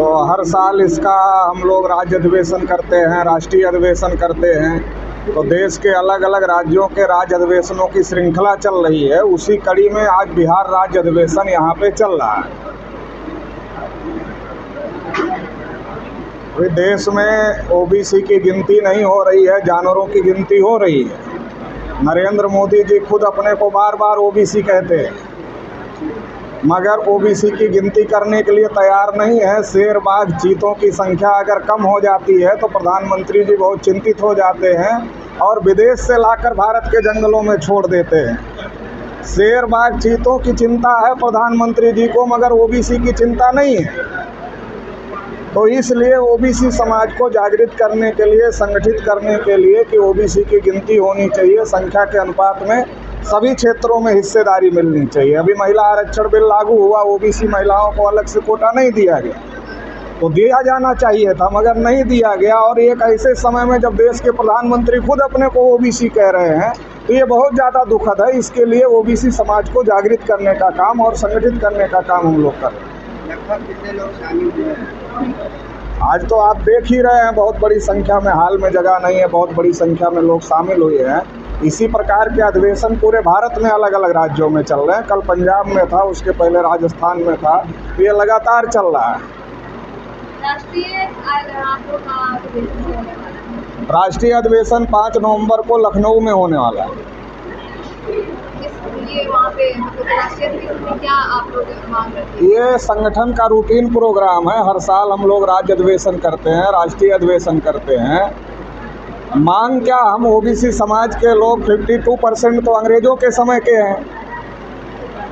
तो हर साल इसका हम लोग राज्य अधिवेशन करते हैं, राष्ट्रीय अधिवेशन करते हैं। तो देश के अलग अलग राज्यों के राज्य अधिवेशनों की श्रृंखला चल रही है। उसी कड़ी में आज बिहार राज्य अधिवेशन यहाँ पे चल रहा है। अभी देश में ओबीसी की गिनती नहीं हो रही है, जानवरों की गिनती हो रही है। नरेंद्र मोदी जी खुद अपने को बार बार ओबीसी कहते हैं, मगर ओबीसी की गिनती करने के लिए तैयार नहीं है। शेर, बाघ, चीतों की संख्या अगर कम हो जाती है तो प्रधानमंत्री जी बहुत चिंतित हो जाते हैं और विदेश से लाकर भारत के जंगलों में छोड़ देते हैं। शेर, बाघ, चीतों की चिंता है प्रधानमंत्री जी को, मगर ओबीसी की चिंता नहीं है। तो इसलिए ओबीसी समाज को जागृत करने के लिए, संगठित करने के लिए कि ओबीसी की गिनती होनी चाहिए, संख्या के अनुपात में सभी क्षेत्रों में हिस्सेदारी मिलनी चाहिए। अभी महिला आरक्षण बिल लागू हुआ, ओबीसी महिलाओं को अलग से कोटा नहीं दिया गया, तो दिया जाना चाहिए था मगर नहीं दिया गया। और एक ऐसे समय में जब देश के प्रधानमंत्री खुद अपने को ओबीसी कह रहे हैं तो ये बहुत ज़्यादा दुखद है। इसके लिए ओबीसी समाज को जागृत करने का काम और संगठित करने का काम हम लोग कर रहे हैं। लगभग कितने लोग शामिल हुए हैं? आज तो आप देख ही रहे हैं, बहुत बड़ी संख्या में, हाल में जगह नहीं है, बहुत बड़ी संख्या में लोग शामिल हुए हैं। इसी प्रकार के अधिवेशन पूरे भारत में अलग अलग राज्यों में चल रहे हैं। कल पंजाब में था, उसके पहले राजस्थान में था, तो ये लगातार चल रहा है। राष्ट्रीय अधिवेशन 5 नवंबर को लखनऊ में होने वाला है। ये संगठन का रूटीन प्रोग्राम है। हर साल हम लोग राज्य अधिवेशन करते हैं, राष्ट्रीय अधिवेशन करते हैं। मांग क्या, हम ओबीसी समाज के लोग 52% तो अंग्रेजों के समय के हैं।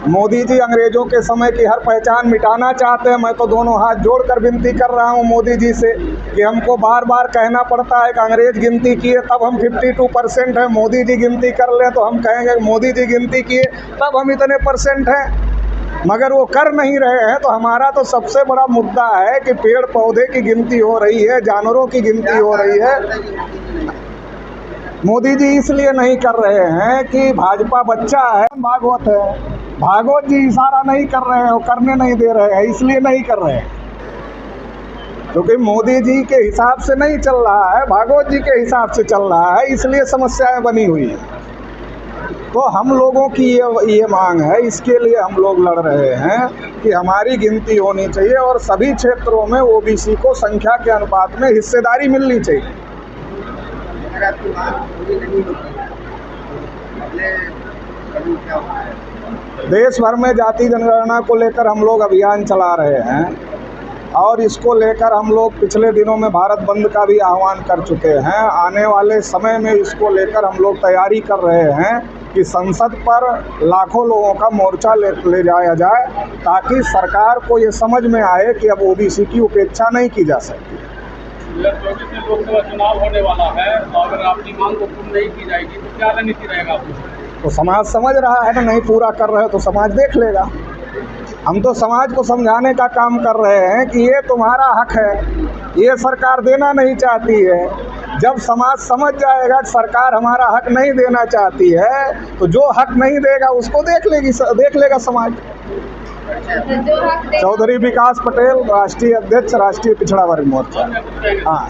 मोदी जी अंग्रेजों के समय की हर पहचान मिटाना चाहते हैं। मैं तो दोनों हाथ जोड़कर विनती कर रहा हूं मोदी जी से कि हमको बार बार कहना पड़ता है कि अंग्रेज गिनती किए तब हम 52% हैं। मोदी जी गिनती कर लें तो हम कहेंगे मोदी जी गिनती किए तब हम इतने % हैं, मगर वो कर नहीं रहे हैं। तो हमारा तो सबसे बड़ा मुद्दा है कि पेड़ पौधे की गिनती हो रही है, जानवरों की गिनती हो रही है। मोदी जी इसलिए नहीं कर रहे हैं कि भाजपा बच्चा है, भागवत है, भागवत जी इशारा नहीं कर रहे हैं, करने नहीं दे रहे हैं, इसलिए नहीं कर रहे हैं क्योंकि मोदी जी के हिसाब से नहीं चल रहा है, भागवत जी के हिसाब से चल रहा है, इसलिए समस्याएं बनी हुई है। तो हम लोगों की ये मांग है, इसके लिए हम लोग लड़ रहे हैं कि हमारी गिनती होनी चाहिए और सभी क्षेत्रों में ओबीसी को संख्या के अनुपात में हिस्सेदारी मिलनी चाहिए। देश भर में जाति जनगणना को लेकर हम लोग अभियान चला रहे हैं और इसको लेकर हम लोग पिछले दिनों में भारत बंद का भी आह्वान कर चुके हैं। आने वाले समय में इसको लेकर हम लोग तैयारी कर रहे हैं कि संसद पर लाखों लोगों का मोर्चा ले जाया जाए ताकि सरकार को ये समझ में आए कि अब ओबीसी की उपेक्षा नहीं की जा सकती। 2024 में लोकसभा चुनाव होने वाला है, तो अगर आपकी मांग को पूर्ण नहीं की जाएगी तो क्या रणनीति रहेगा आपकी? तो समाज समझ रहा है ना, नहीं पूरा कर रहे तो समाज देख लेगा। हम तो समाज को समझाने का काम कर रहे हैं कि ये तुम्हारा हक है, ये सरकार देना नहीं चाहती है। जब समाज समझ जाएगा कि सरकार हमारा हक नहीं देना चाहती है तो जो हक नहीं देगा उसको देख लेगा समाज। चौधरी विकास पटेल, राष्ट्रीय अध्यक्ष, राष्ट्रीय पिछड़ा वर्ग मोर्चा। हाँ।